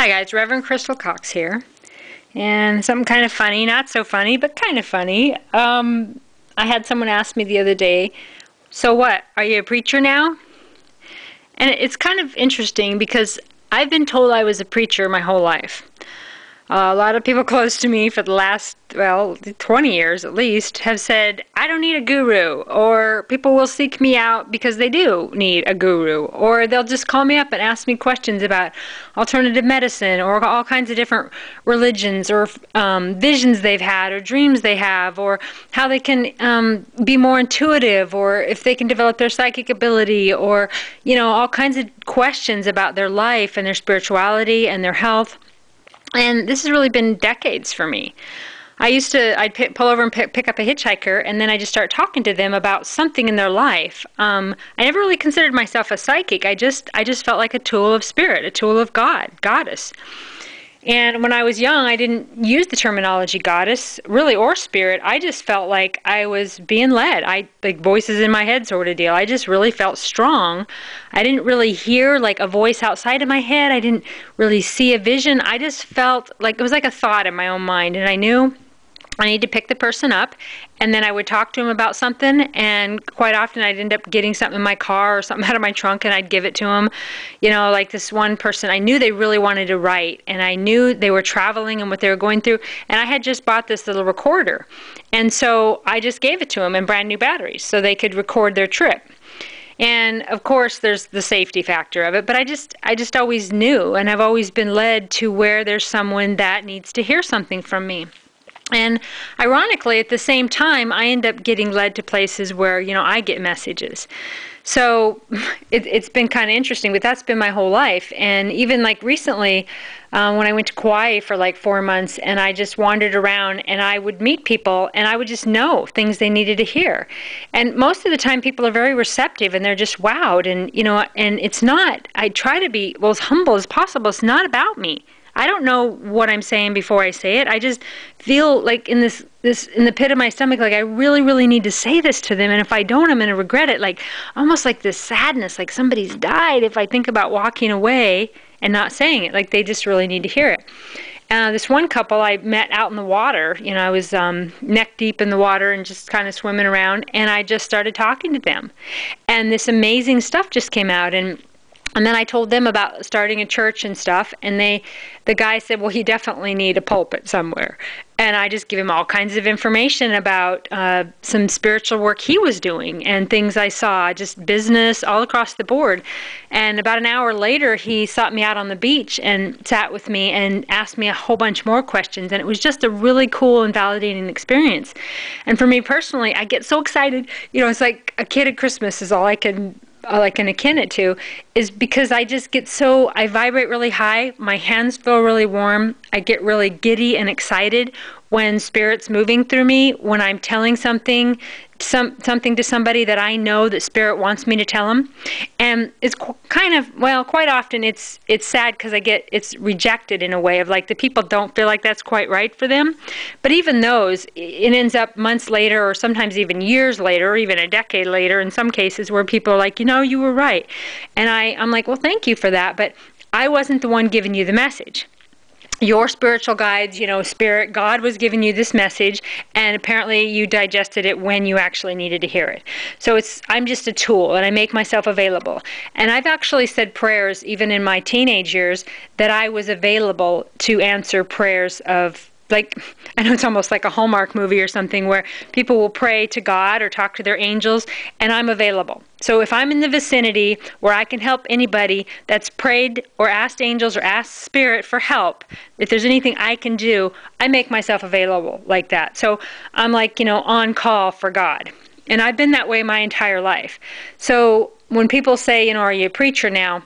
Hi guys, Reverend Crystal Cox here, and something kind of funny, not so funny, but kind of funny. I had someone ask me the other day, so what, are you a preacher now? And it's kind of interesting because I've been told I was a preacher my whole life. A lot of people close to me for the last, 20 years at least, have said, I don't need a guru, or people will seek me out because they do need a guru, or they'll just call me up and ask me questions about alternative medicine, or all kinds of different religions, or visions they've had, or dreams they have, or how they can be more intuitive, or if they can develop their psychic ability, or, all kinds of questions about their life and their spirituality and their health. And this has really been decades for me. I'd pull over and pick up a hitchhiker, and then I just start talking to them about something in their life. I never really considered myself a psychic. I just felt like a tool of spirit, a tool of God, goddess. And when I was young, I didn't use the terminology goddess, really, or spirit. I just felt like I was being led. Like voices in my head sort of deal. I just really felt strong. I didn't really hear like a voice outside of my head. I didn't really see a vision. I just felt like it was like a thought in my own mind. And I knew I need to pick the person up, and then I would talk to him about something, and quite often I'd end up getting something in my car or something out of my trunk, and I'd give it to him. Like this one person, I knew they really wanted to write, and I knew they were traveling and what they were going through, and I had just bought this little recorder, and so I just gave it to them in brand new batteries so they could record their trip. And of course there's the safety factor of it, but I just always knew, and I've always been led to where there's someone that needs to hear something from me. And ironically, at the same time, I end up getting led to places where, I get messages. So it's been kind of interesting, but that's been my whole life. And even like recently, when I went to Kauai for like 4 months, and I just wandered around, and I would meet people, and I would just know things they needed to hear. And most of the time, people are very receptive, and they're just wowed. And, and it's not, I try to be, as humble as possible. It's not about me. I don't know what I'm saying before I say it. I just feel like in this in the pit of my stomach, like I really, really need to say this to them. And if I don't, I'm going to regret it. Like almost like this sadness, like somebody's died if I think about walking away and not saying it. Like they just really need to hear it. This one couple I met out in the water, I was neck deep in the water and just kind of swimming around. And I just started talking to them. And this amazing stuff just came out. And then I told them about starting a church and stuff, and the guy said, well, you definitely need a pulpit somewhere. And I just give him all kinds of information about some spiritual work he was doing and things I saw, just business all across the board. And about an hour later, he sought me out on the beach and sat with me and asked me a whole bunch more questions. And it was just a really cool and validating experience. And for me personally, I get so excited. It's like a kid at Christmas is all I can akin it to, is because I just get I vibrate really high, my hands feel really warm, I get really giddy and excited when Spirit's moving through me, when I'm telling something to somebody that I know that Spirit wants me to tell them. And it's quite often it's sad because it's rejected in a way of like the people don't feel like that's quite right for them. But even those, it ends up months later or sometimes even years later or even a decade later in some cases where people are like, you were right. And I'm like, well, thank you for that. But I wasn't the one giving you the message. Your spiritual guides, Spirit, God was giving you this message, and apparently you digested it when you actually needed to hear it. So I'm just a tool, and I make myself available. And I've actually said prayers, even in my teenage years, that I was available to answer prayers of, I know it's almost like a Hallmark movie or something where people will pray to God or talk to their angels, and I'm available. So if I'm in the vicinity where I can help anybody that's prayed or asked angels or asked Spirit for help, if there's anything I can do, I make myself available like that. So I'm on call for God. And I've been that way my entire life. So when people say, are you a preacher now?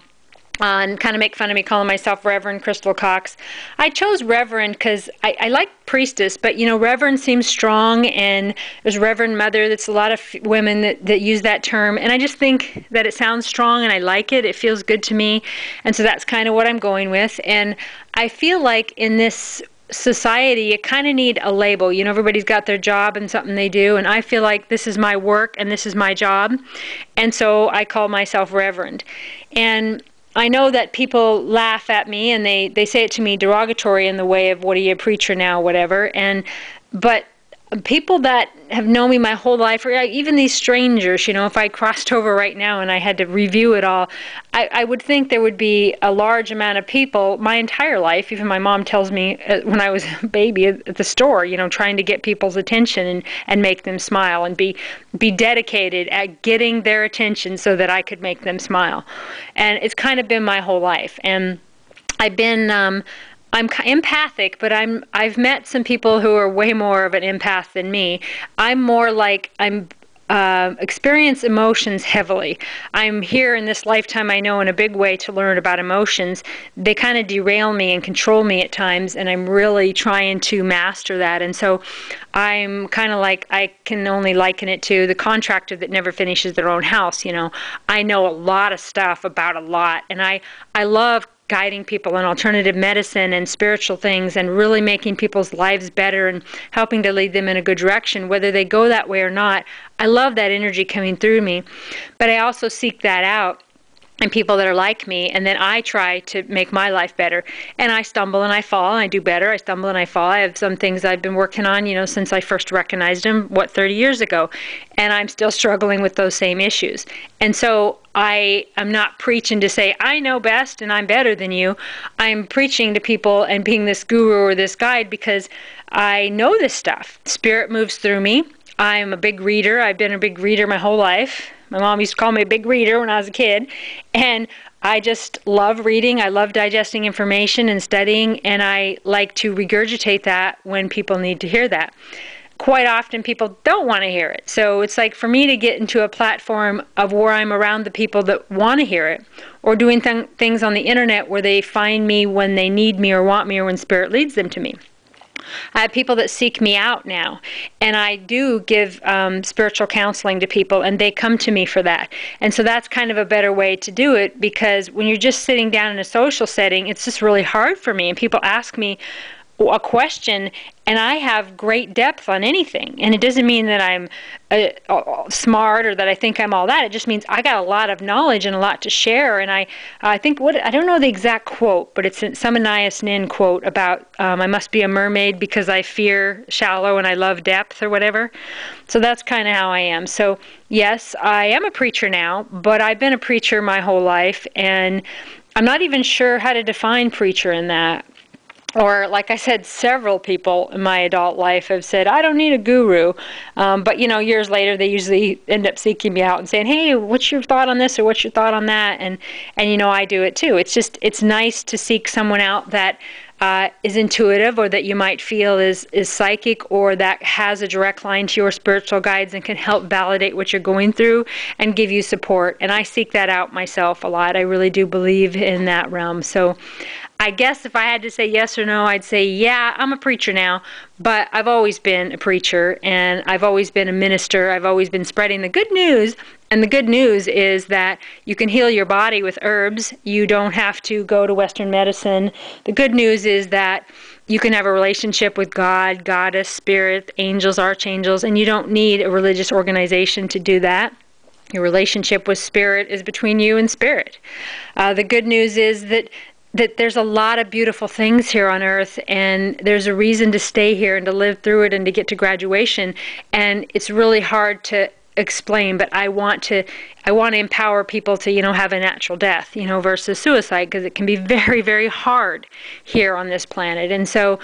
And kind of make fun of me calling myself Reverend Crystal Cox. I chose Reverend because I like priestess, but Reverend seems strong, and there's Reverend Mother. That's a lot of women that use that term, and I just think that it sounds strong, and I like it. It feels good to me, and so that's kind of what I'm going with. And I feel like in this society, you kind of need a label. Everybody's got their job and something they do, and I feel like this is my work and this is my job, and so I call myself Reverend. And I know that people laugh at me and they say it to me derogatory in the way of, what are you, a preacher now, whatever. But people that have known me my whole life, or even these strangers, if I crossed over right now and I had to review it all, I would think there would be a large amount of people my entire life. Even my mom tells me when I was a baby at the store, trying to get people's attention and make them smile and be dedicated at getting their attention so that I could make them smile. And it's kind of been my whole life. And I've been I'm empathic, but I've met some people who are way more of an empath than me. I'm more like experience emotions heavily. I'm here in this lifetime, I know, in a big way to learn about emotions. They kind of derail me and control me at times, and I'm really trying to master that. And so I'm kind of like, I can only liken it to the contractor that never finishes their own house. I know a lot of stuff about a lot, and I love guiding people in alternative medicine and spiritual things and really making people's lives better and helping to lead them in a good direction, whether they go that way or not. I love that energy coming through me, but I also seek that out in people that are like me, and then I try to make my life better. And I stumble and I fall, and I do better. I stumble and I fall. I have some things I've been working on, since I first recognized them, 30 years ago, and I'm still struggling with those same issues. And so I am not preaching to say, I know best and I'm better than you. I'm preaching to people and being this guru or this guide because I know this stuff. Spirit moves through me. I'm a big reader. I've been a big reader my whole life. My mom used to call me a big reader when I was a kid. And I just love reading. I love digesting information and studying. And I like to regurgitate that when people need to hear that. Quite often people don't want to hear it. So it's like for me to get into a platform of where I'm around the people that want to hear it, or doing things on the internet where they find me when they need me or want me or when Spirit leads them to me. I have people that seek me out now, and I do give spiritual counseling to people, and they come to me for that. And so that's kind of a better way to do it, because when you're just sitting down in a social setting, it's just really hard for me. And people ask me a question, and I have great depth on anything. And it doesn't mean that I'm smart or that I think I'm all that. It just means I got a lot of knowledge and a lot to share. And I think I don't know the exact quote, but it's some Anais Nin quote about I must be a mermaid because I fear shallow and I love depth or whatever. So that's kind of how I am. So yes, I am a preacher now, but I've been a preacher my whole life, and I'm not even sure how to define preacher in that. Or, like I said, several people in my adult life have said, I don't need a guru. But, years later, they usually end up seeking me out and saying, hey, what's your thought on this or what's your thought on that? And I do it too. It's nice to seek someone out that is intuitive, or that you might feel is psychic, or that has a direct line to your spiritual guides and can help validate what you're going through and give you support. And I seek that out myself a lot. I really do believe in that realm. So I guess if I had to say yes or no, I'd say, yeah, I'm a preacher now, but I've always been a preacher, and I've always been a minister. I've always been spreading the good news, and the good news is that you can heal your body with herbs. You don't have to go to Western medicine. The good news is that you can have a relationship with God, Goddess, Spirit, angels, archangels, and you don't need a religious organization to do that. Your relationship with Spirit is between you and Spirit. The good news is that there's a lot of beautiful things here on earth, and there's a reason to stay here and to live through it and to get to graduation. And it's really hard to explain, but I want to empower people to, have a natural death, versus suicide, because it can be very, very hard here on this planet. And so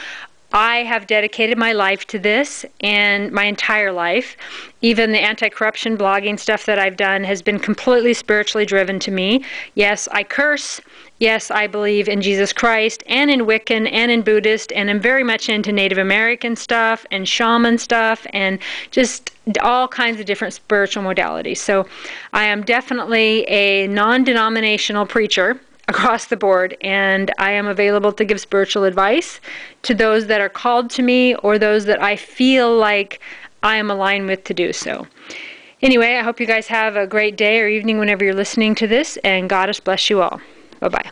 I have dedicated my life to this, and my entire life. Even the anti-corruption blogging stuff that I've done has been completely spiritually driven to me. Yes, I curse. Yes, I believe in Jesus Christ, and in Wiccan, and in Buddhist, and I'm very much into Native American stuff, and shaman stuff, and just all kinds of different spiritual modalities. So I am definitely a non-denominational preacher across the board, and I am available to give spiritual advice to those that are called to me, or those that I feel like I am aligned with to do so. Anyway, I hope you guys have a great day or evening whenever you're listening to this, and Goddess bless you all. Bye-bye.